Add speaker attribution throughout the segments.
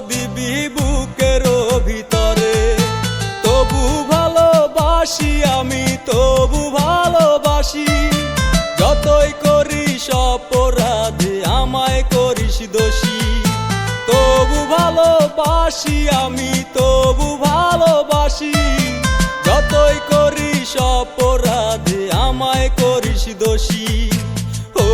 Speaker 1: দিবি বুকের ভিতরে। তবু ভালোবাসি আমি, তবু ভালোবাসি। যতই করিস অপরাধ আমায় করিস দোষী। তবু ভালোবাসি আমি, তবু ভালোবাসি। যতই করিস অপরাধ আমায় করিস দোষী। ও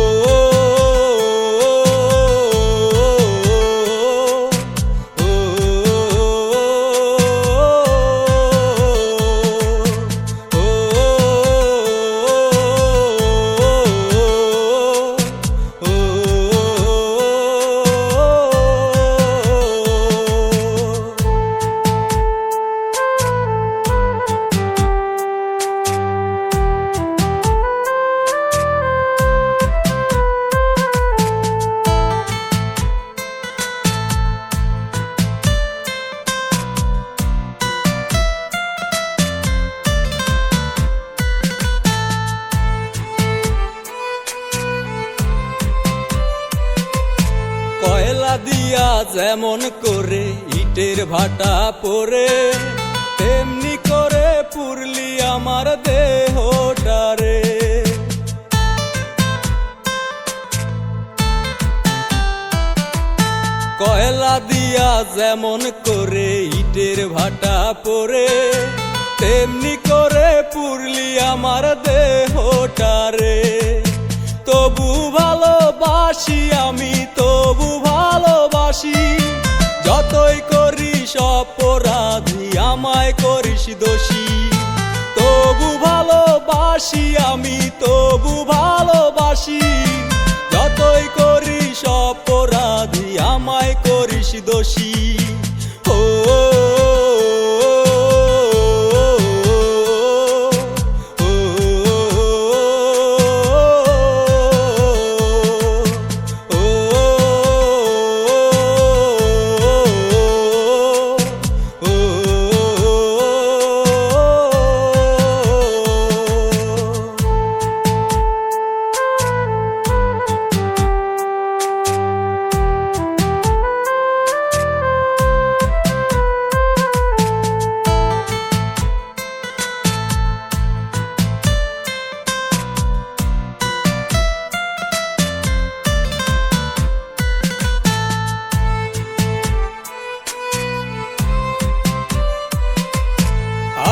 Speaker 1: কয়লা দিয়া যেমন করে ইটের ভাটা পরে, তেমনি করে পুরলি আমার দেহটারে। কয়লা দিয়া যেমন করে ইটের ভাটা পরে, তেমনি করে পুরলি আমার দেহটারে। তবু ভালোবাসি আমি, তবু ভালোবাসি। যতই করিস অপরাধী আমায় করিস দোষী। তবু ভালোবাসি আমি, তবু ভালোবাসি। যতই করিস অপরাধী আমায় করিস দোষী। ও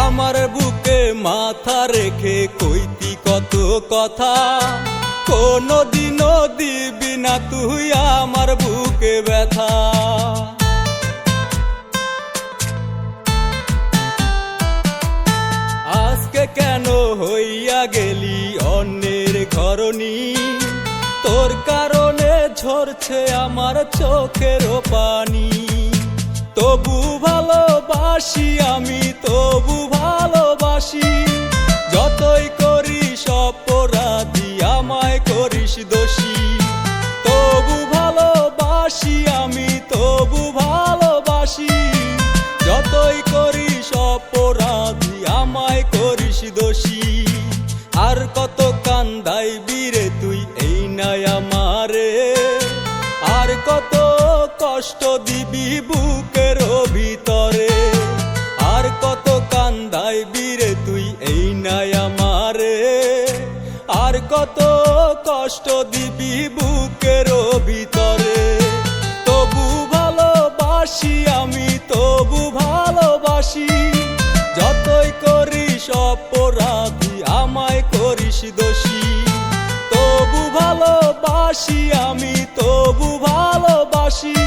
Speaker 1: আমার বুকে মাথা রেখে কইতি কত কথা, কোনদিনও দিবি না তুই আমার বুকে ব্যথা। আজকে কেন হইয়া গেলি অন্যের ঘরনি? তোর কারণে ঝরছে আমার চোখের পানি। তবু ভালোবাসি আমি, তবু ভালোবাসি। যতই করিস অপরাধী আমায় করিস দোষী। তবু ভালোবাসি আমি, তবু ভালোবাসি। যতই করিস অপরাধী আমায় করিস দোষী। আর কত কান্দাইবি রে তুই এই নাই আমারে? আর কত কষ্ট দিবি বুকের ভিতরে? আর কত কান্দাইবি রে তুই এই নাই আমারে? আর কত কষ্ট দিবি বুকের ভিতরে? তবু ভালোবাসি আমি, তবু ভালোবাসি। যতই করিস অপরাধী আমায় করিস দোষী। তবু ভালোবাসি আমি, তবু ভালোবাসি।